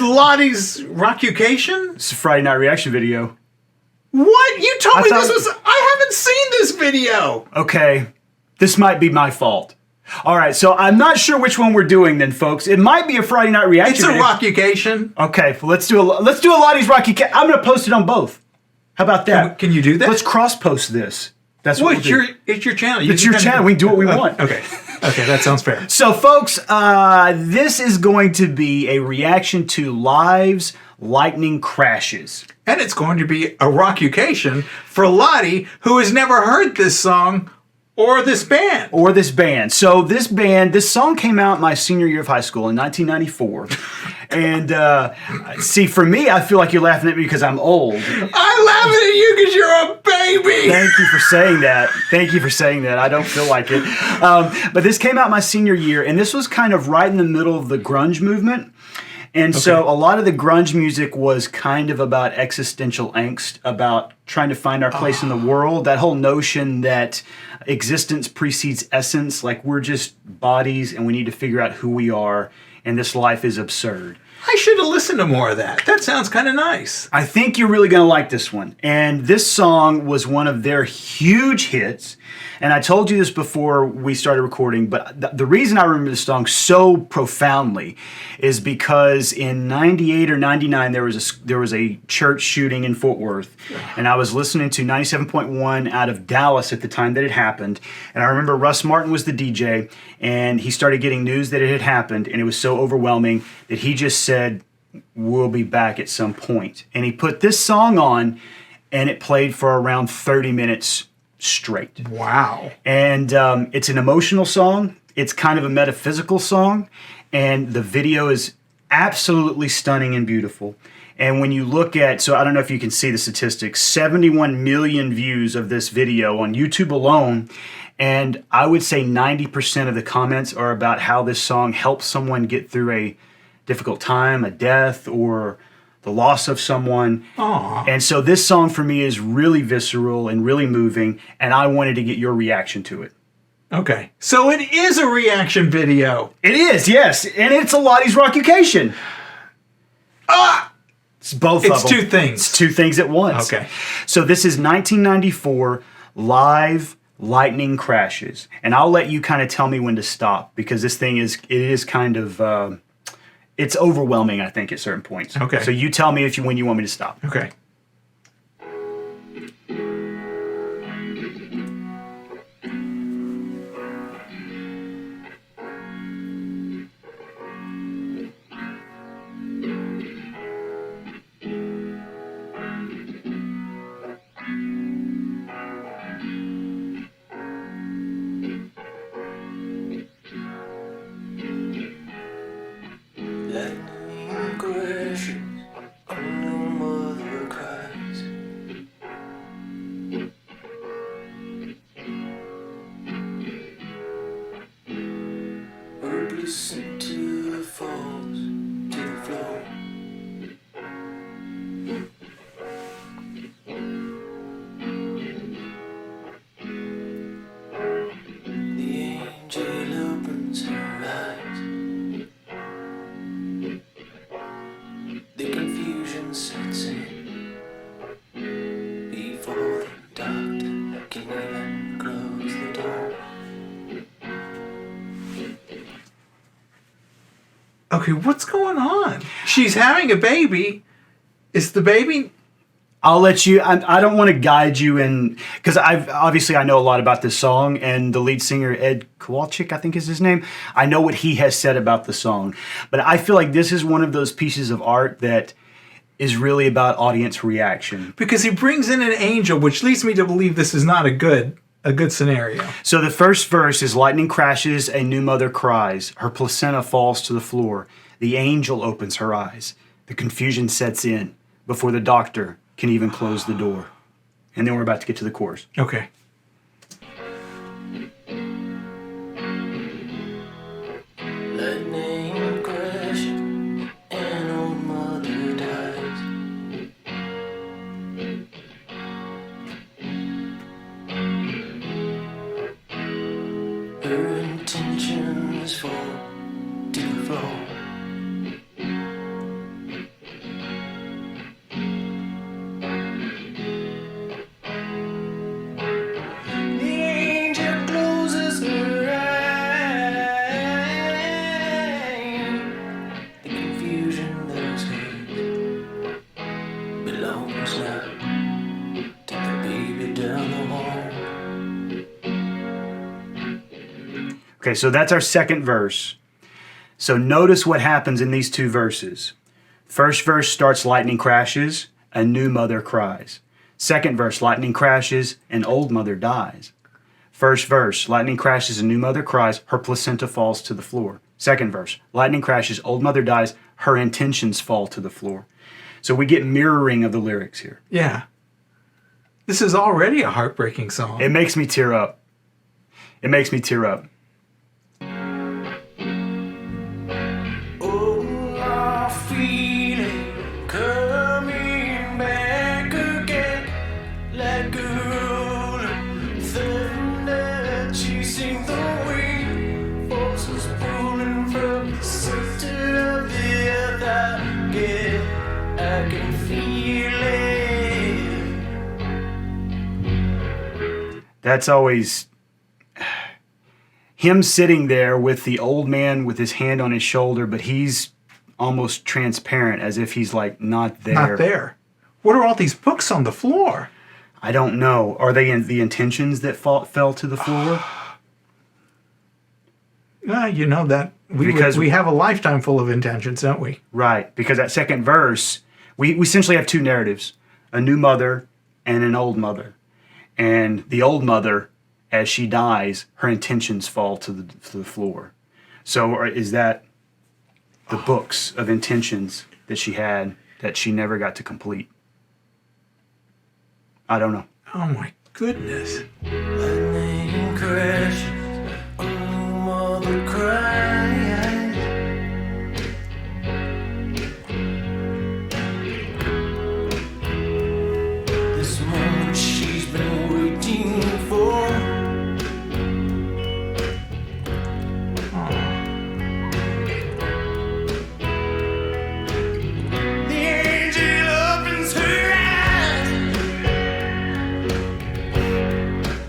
Ladi's Rockucation? It's a Friday Night Reaction video. What? You told me this was... I haven't seen this video. Okay, this might be my fault. All right, so I'm not sure which one we're doing then, folks. It might be a Friday Night Reaction It's a video. Rockucation. Okay, well, let's do a Ladi's Rockucation. I'm going to post it on both. How about that? Can you do that? Let's cross-post this. That's what it's your channel. It's your channel. We can do what we want. Okay. Okay, that sounds fair. So, folks, this is going to be a reaction to Live's Lightning Crashes. And it's going to be a Rockucation for Ladi, who has never heard this song or this band. So this song came out my senior year of high school in 1994. And see, for me, I feel like you're laughing at me because I'm old. I'm laughing at you because you're a baby. Thank you for saying that. I don't feel like it. But this came out my senior year, and this was kind of right in the middle of the grunge movement. And so a lot of the grunge music was kind of about existential angst, about trying to find our place in the world. That whole notion that existence precedes essence, like we're just bodies and we need to figure out who we are, and this life is absurd. I should have listened to more of that. That sounds kind of nice. I think you're really going to like this one. And this song was one of their huge hits. And I told you this before we started recording, but the reason I remember this song so profoundly is because in 98 or 99, there was a church shooting in Fort Worth. And I was listening to 97.1 out of Dallas at the time that it happened. And I remember Russ Martin was the DJ, and he started getting news that it had happened. And it was so overwhelming that he just said, "We'll be back at some point." And he put this song on, and it played for around 30 minutes straight. Wow. And it's an emotional song. It's kind of a metaphysical song. And the video is absolutely stunning and beautiful. And when you look at, so I don't know if you can see the statistics, 71 million views of this video on YouTube alone. And I would say 90% of the comments are about how this song helps someone get through a difficult time, a death, or the loss of someone. Aww. And so this song for me is really visceral and really moving, and I wanted to get your reaction to it. Okay. So it is a reaction video. It is, yes. And it's a Ladi's Rockucation. It's both of them. It's two things. It's two things at once. Okay. So this is 1994 Live Lightning Crashes. And I'll let you kind of tell me when to stop, because this thing is kind of... it's overwhelming, I think, at certain points. Okay. So you tell me when you want me to stop. Okay. Lightning crashes on your mother cries. Herb listen to falls to the floor. The angel opens her eyes. The confusion sets in before the doctor can even close the door. Okay, what's going on? She's having a baby. Is the baby... I'll let you, I don't want to guide you in, because I know a lot about this song, and the lead singer, Ed Kowalczyk, I think is his name. I know what he has said about the song, but I feel like this is one of those pieces of art that is really about audience reaction. Because he brings in an angel, which leads me to believe this is not a good scenario. So the first verse is, lightning crashes, a new mother cries, her placenta falls to the floor, the angel opens her eyes, the confusion sets in before the doctor can even close the door. And then we're about to get to the chorus. Okay. Lightning crashing and old mother dies. Her intentions fall to the floor. Okay, so that's our second verse. So notice what happens in these two verses. First verse starts, lightning crashes, a new mother cries. Second verse, lightning crashes, an old mother dies. First verse, lightning crashes, a new mother cries, her placenta falls to the floor. Second verse, lightning crashes, old mother dies, her intentions fall to the floor. So we get mirroring of the lyrics here. Yeah. This is already a heartbreaking song. It makes me tear up. It makes me tear up. Oh, I feel it coming back again, like a rolling thunder chasing the wind, forces pulling from the center of the earth. I can feel it. That's always him sitting there with the old man with his hand on his shoulder, but he's almost transparent, as if he's like not there. Not there. What are all these books on the floor? I don't know. Are they the intentions that fell to the floor? You know that we have a lifetime full of intentions, don't we? Right, because that second verse, we essentially have two narratives, a new mother and an old mother. And the old mother, as she dies, her intentions fall to the floor. So is that the books of intentions that she had that she never got to complete? I don't know. Oh my goodness. Lightning crashes, a new mother cries. This moment she's been waiting for. The angel opens her eyes.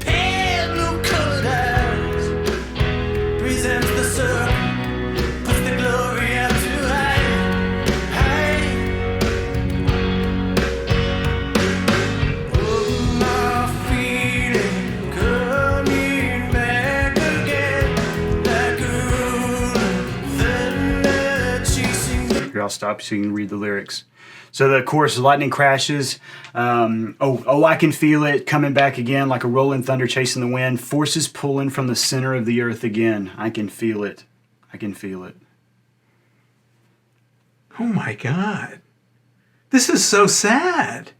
Pale blue-colored eyes presents the sun, puts the glory out too high. Oh, my feeling coming back again, like a rolling thunder chasing the. Here, I'll stop so you can read the lyrics. So the chorus is lightning crashes. I can feel it coming back again like a rolling thunder chasing the wind. Forces pulling from the center of the earth again. I can feel it. I can feel it. Oh my God. This is so sad.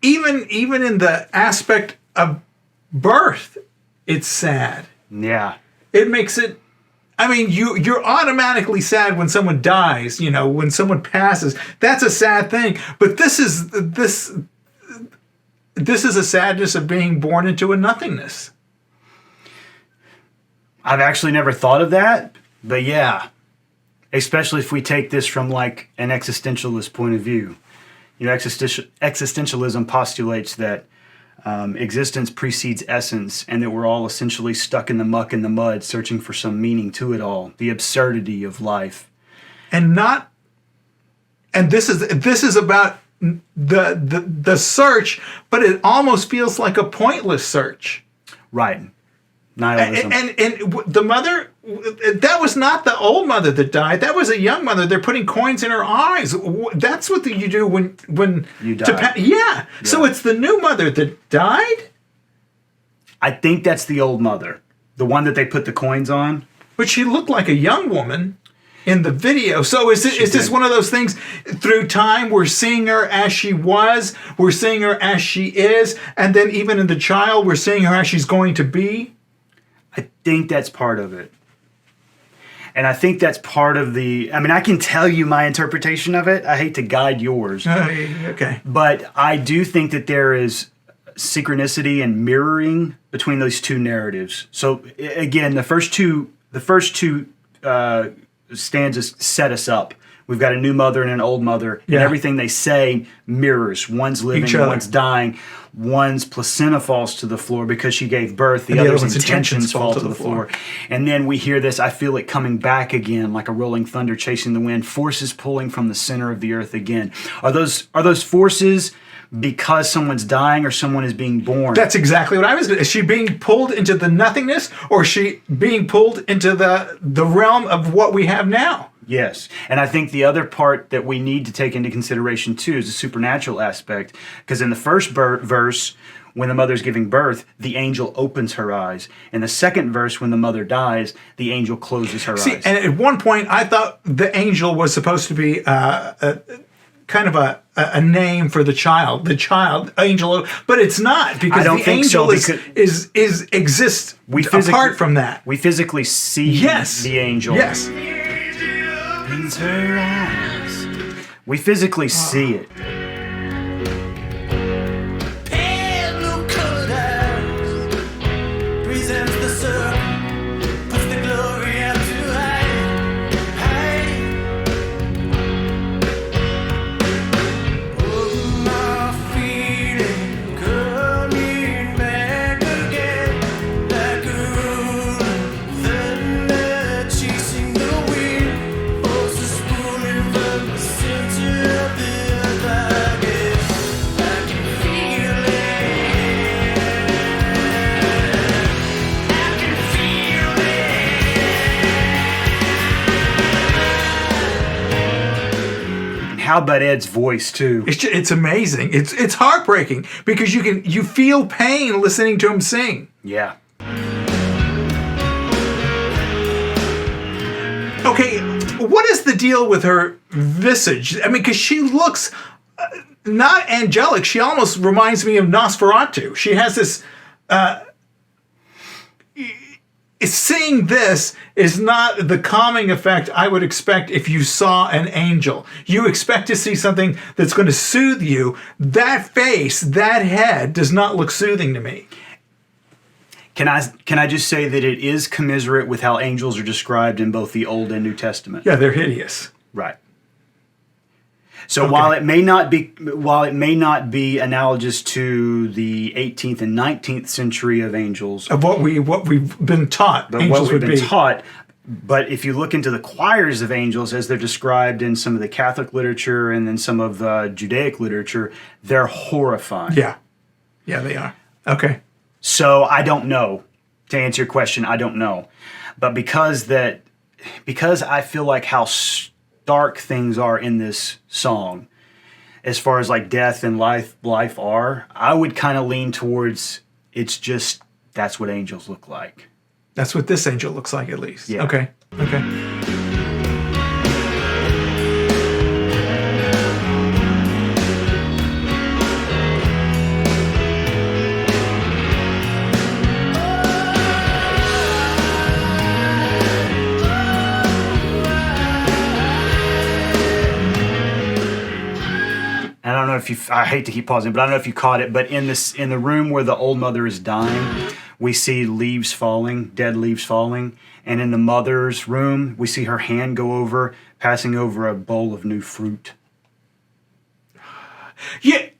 Even in the aspect of birth, it's sad. Yeah. It makes it. I mean, you're automatically sad when someone dies. You know, when someone passes, that's a sad thing. But this is a sadness of being born into a nothingness. I've actually never thought of that, but yeah. Especially if we take this from like an existentialist point of view. You know, existentialism postulates that existence precedes essence, and that we're all essentially stuck in the muck and the mud, searching for some meaning to it all. The absurdity of life, And this is about the search, but it almost feels like a pointless search. right? Nihilism. And the mother, that was not the old mother that died. That was a young mother. They're putting coins in her eyes. That's what you do when You die. Yeah. So it's the new mother that died, I think that's the old mother, the one that they put the coins on. but she looked like a young woman in the video. So is this did. one of those things? Through time, we're seeing her as she was, we're seeing her as she is, and then even in the child, we're seeing her as she's going to be. I think that's part of it. And I think that's part of the, I mean, I can tell you my interpretation of it. I hate to guide yours. Okay. But I do think that there is synchronicity and mirroring between those two narratives. So again, the first two stanzas set us up. We've got a new mother and an old mother, Yeah. and everything they say mirrors. One's living, Each other. one's dying. One's placenta falls to the floor because she gave birth. The And the other other's one's intentions fall to the floor. And then we hear this, I feel it coming back again, like a rolling thunder chasing the wind, forces pulling from the center of the earth again. Are those forces because someone's dying or someone is being born. That's exactly what I was. Is she being pulled into the nothingness, or is she being pulled into the realm of what we have now? Yes. And I think the other part that we need to take into consideration too is the supernatural aspect. Because in the first verse, when the mother's giving birth, the angel opens her eyes. In the second verse, when the mother dies, the angel closes her eyes. And at one point, I thought the angel was supposed to be kind of a name for the child angel, but it's not, because I don't the think angel so, exists apart from that. We physically see the angel. Yes. Opens her eyes. We physically see it. Pale blue colored eyes presents the sun, puts the glory out to hide. Oh, my feeling coming back again, like a rolling thunder chasing the wind, forces pulling from the center of the earth again. I can feel it. I can feel it. And how about Ed's voice too? It's amazing. It's heartbreaking, because you feel pain listening to him sing. Yeah. Okay, what is the deal with her visage? I mean, because she looks not angelic. She almost reminds me of Nosferatu. She has this. Seeing this is not the calming effect I would expect if you saw an angel. You expect to see something that's going to soothe you. That face, that head, does not look soothing to me. Can I just say that it is commiserate with how angels are described in both the Old and New Testament? Yeah, they're hideous. Right. So Okay. while it may not be analogous to the 18th and 19th century of angels, Of what we've been taught, but angels what we've would been be. taught. But if you look into the choirs of angels as they're described in some of the Catholic literature and then some of the Judaic literature, they're horrifying. Yeah, they are. Okay. So I don't know. To answer your question, I don't know. But because I feel like how stark things are in this song, as far as like death and life are, I would kind of lean towards that's what angels look like. That's what this angel looks like, at least. Yeah. Okay. And I don't know if I hate to keep pausing, but I don't know if you caught it, but in the room where the old mother is dying, we see leaves falling, dead leaves falling. And in the mother's room, we see her hand go over, passing over a bowl of new fruit. Yeah.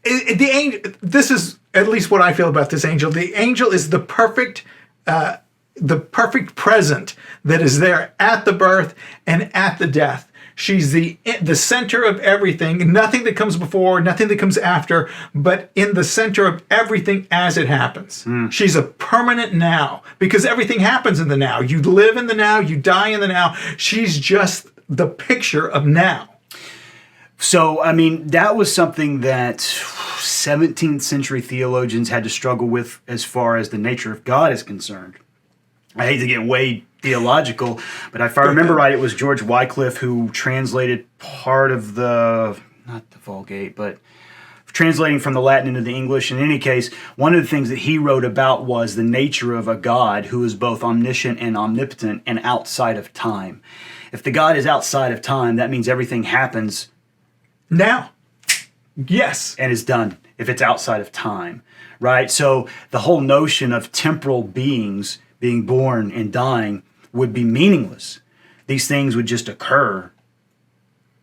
The angel. This is at least what I feel about this angel. The angel is the perfect present that is there at the birth and at the death. She's the center of everything. Nothing that comes before, nothing that comes after, but in the center of everything as it happens. She's a permanent now, because everything happens in the now. You live in the now, you die in the now. She's just the picture of now. So, I mean, that was something that 17th century theologians had to struggle with as far as the nature of God is concerned. I hate to get way theological, but if I remember right, it was George Wycliffe who translated part of not the Vulgate, but translating from the Latin into the English. In any case, one of the things that he wrote about was the nature of a God who is both omniscient and omnipotent and outside of time. If the God is outside of time, that means everything happens Now. Yes. and is done if it's outside of time, right? So the whole notion of temporal beings being born and dying would be meaningless. These things would just occur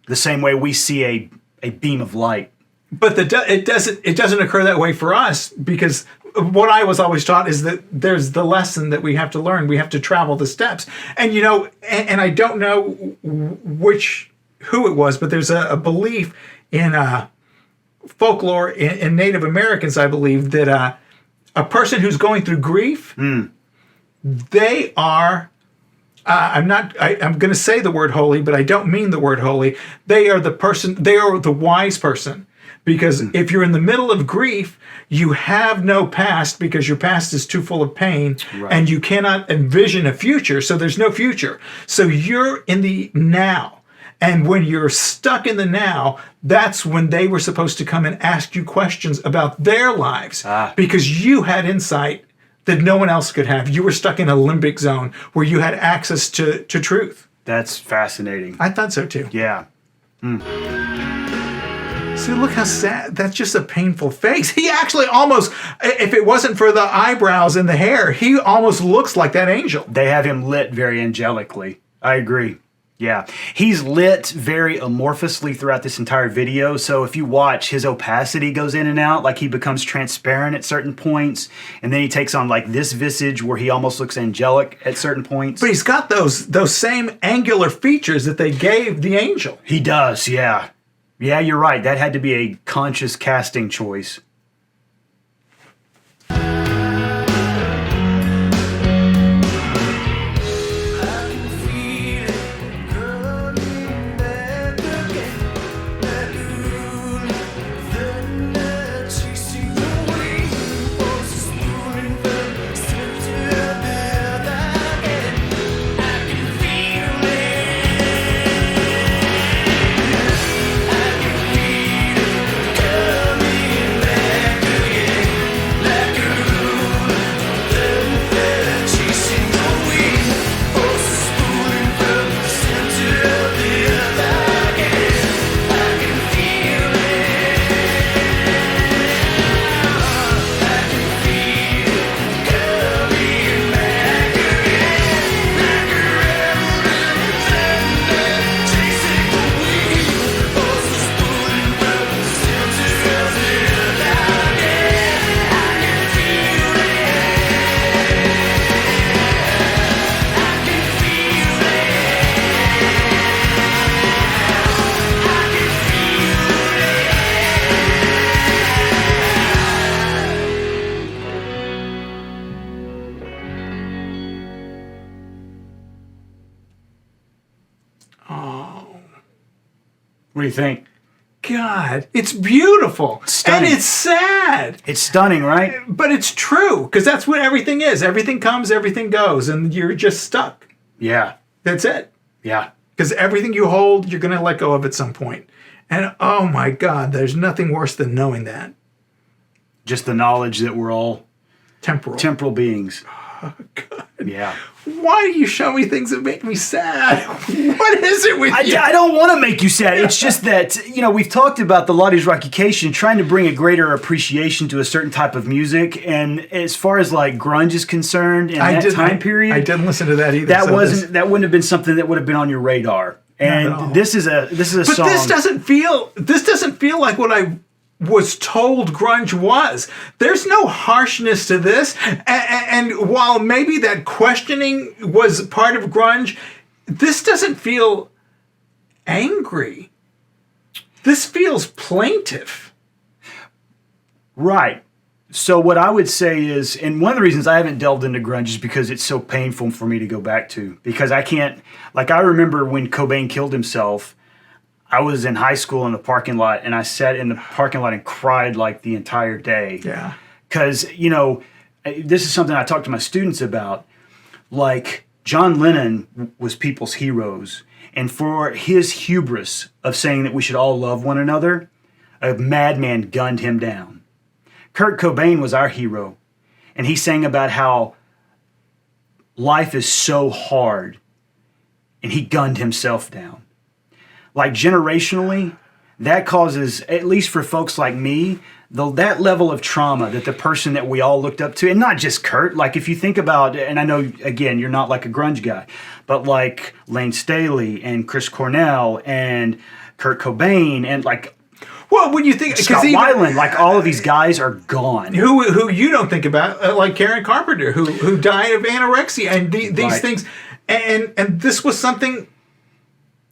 the same way we see a beam of light. But it doesn't occur that way for us, because what I was always taught is that there's the lesson that we have to learn. We have to travel the steps. And and I don't know who it was, but there's a belief in folklore in Native Americans, I believe, that a person who's going through grief, they are, I'm going to say the word holy, but I don't mean the word holy. They are the wise person. Because if you're in the middle of grief, you have no past because your past is too full of pain, and you cannot envision a future, so there's no future. So you're in the now. And when you're stuck in the now, that's when they were supposed to come and ask you questions about their lives. Because you had insight that no one else could have. You were stuck in a limbic zone where you had access to truth. That's fascinating. I thought so too. Yeah. See, look how sad. That's just a painful face. He actually almost, if it wasn't for the eyebrows and the hair, he almost looks like that angel. They have him lit very angelically. I agree. Yeah. He's lit very amorphously throughout this entire video. So if you watch, his opacity goes in and out, like he becomes transparent at certain points. And then he takes on like this visage where he almost looks angelic at certain points. But he's got those same angular features that they gave the angel. He does, yeah. Yeah, you're right. That had to be a conscious casting choice. What do you think? God, it's beautiful. Stunning. And it's sad. It's stunning, right? But it's true, because that's what everything is. Everything comes, everything goes, and you're just stuck. Yeah. That's it. Yeah. Because everything you hold, you're going to let go of at some point. And oh my God, there's nothing worse than knowing that. Just the knowledge that we're all Temporal beings. Oh, God. Yeah. Why do you show me things that make me sad? What is it with you? I don't want to make you sad. It's just that, we've talked about the Ladi's Rockucation, trying to bring a greater appreciation to a certain type of music. And as far as like grunge is concerned, in that time period, I didn't listen to that either. That wouldn't have been something that would have been on your radar. And this is a song. But this doesn't feel like what I was told grunge was. There's no harshness to this. And while maybe that questioning was part of grunge, this doesn't feel angry. This feels plaintive. Right. So what I would say is, and one of the reasons I haven't delved into grunge is because it's so painful for me to go back to. Because I can't, like I remember when Cobain killed himself, I was in high school in the parking lot, and I sat in the parking lot and cried like the entire day. Yeah. Because, this is something I talk to my students about. Like, John Lennon was people's heroes. And for his hubris of saying that we should all love one another, a madman gunned him down. Kurt Cobain was our hero. And he sang about how life is so hard. And he gunned himself down. Like generationally, that causes, at least for folks like me, that level of trauma that the person that we all looked up to, and not just Kurt, like if you think about, and I know, again, you're not like a grunge guy, but like Lane Staley and Chris Cornell and Kurt Cobain and like... Well, when you think... Scott Weiland, like all of these guys are gone. Who you don't think about, like Karen Carpenter, who died of anorexia and these things. And this was something...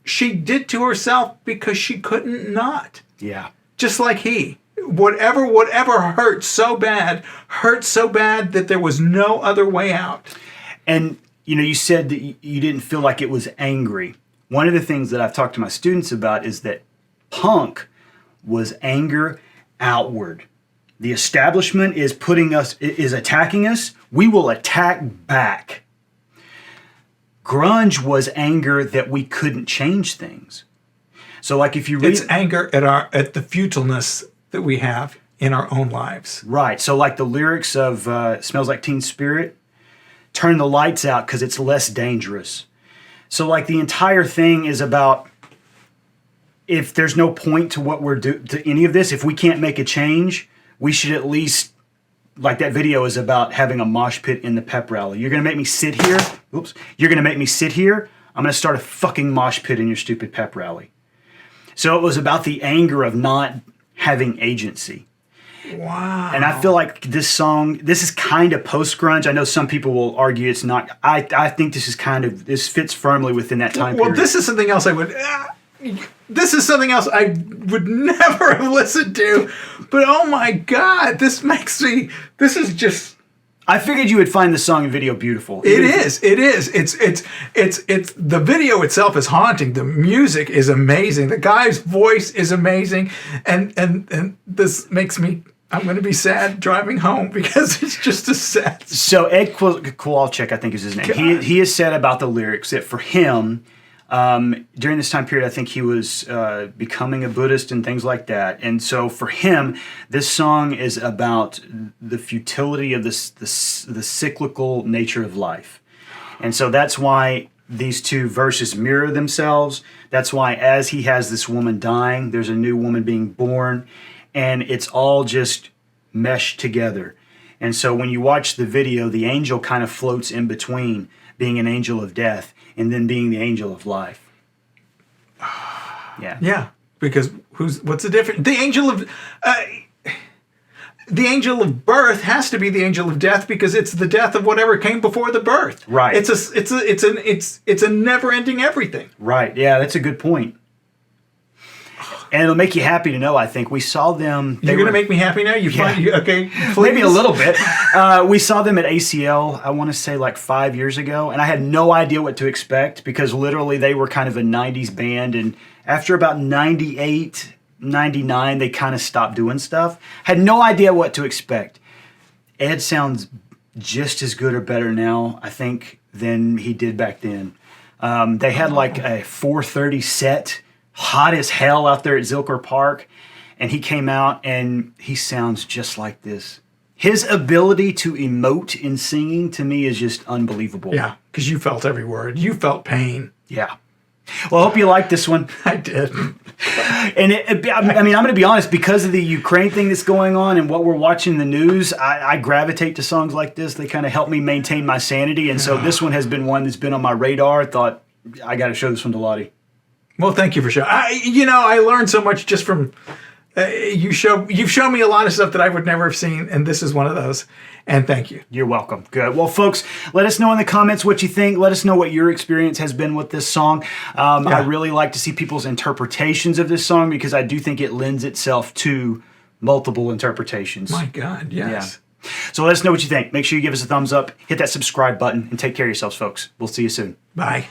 she did to herself because she couldn't not. Yeah. just like he. Whatever hurt so bad that there was no other way out. And, you said that you didn't feel like it was angry. One of the things that I've talked to my students about is that punk was anger outward. The establishment is attacking us. We will attack back. Grunge was anger that we couldn't change things. So like if you read... It's anger at the futileness that we have in our own lives. Right. So like the lyrics of Smells Like Teen Spirit, turn the lights out because it's less dangerous. So like the entire thing is about, if there's no point to what we're doing, to any of this, if we can't make a change, we should at least, like that video is about having a mosh pit in the pep rally. You're going to make me sit here. Oops. You're going to make me sit here. I'm going to start a fucking mosh pit in your stupid pep rally. So it was about the anger of not having agency. Wow. And I feel like this is kind of post-grunge. I know some people will argue it's not. I think this fits firmly within that time period. Well, this is something else I would never have listened to. But oh my God, this is just... I figured you would find the song and video beautiful. It is. It's the video itself is haunting. The music is amazing. The guy's voice is amazing. And this makes me... I'm going to be sad driving home because it's just a sad... So Ed Kowalczyk, I think is his name. He has said about the lyrics that for him, during this time period, I think he was becoming a Buddhist and things like that. And so for him, this song is about the futility of the cyclical nature of life. And so that's why these two verses mirror themselves. That's why as he has this woman dying, there's a new woman being born. And it's all just meshed together. And so when you watch the video, the angel kind of floats in between being an angel of death and then being the angel of life. Yeah. Yeah, because what's the difference? The angel of birth has to be the angel of death because it's the death of whatever came before the birth. Right. It's a never-ending everything. Right. Yeah, that's a good point. And it'll make you happy to know, I think. We saw them... You're going to make me happy now? Okay, please. Maybe a little bit. We saw them at ACL, I want to say like 5 years ago, and I had no idea what to expect because literally they were kind of a 90s band, and after about 98, 99, they kind of stopped doing stuff. Had no idea what to expect. Ed sounds just as good or better now, I think, than he did back then. They had like a 4:30 set, hot as hell out there at Zilker Park, and he came out and he sounds just like this. His ability to emote in singing to me is just unbelievable. Yeah, because you felt every word. You felt pain. Yeah. Well, I hope you liked this one. I did. And I'm going to be honest, because of the Ukraine thing that's going on and what we're watching in the news, I gravitate to songs like this. They kind of help me maintain my sanity. And so this one has been one that's been on my radar. I thought, I got to show this one to Ladi. Well, thank you for showing. I learned so much just from you've shown me a lot of stuff that I would never have seen, and this is one of those. And thank you. You're welcome. Good. Well, folks, let us know in the comments what you think. Let us know what your experience has been with this song. I really like to see people's interpretations of this song because I do think it lends itself to multiple interpretations. My God, yes. Yeah. So let us know what you think. Make sure you give us a thumbs up, hit that subscribe button, and take care of yourselves, folks. We'll see you soon. Bye.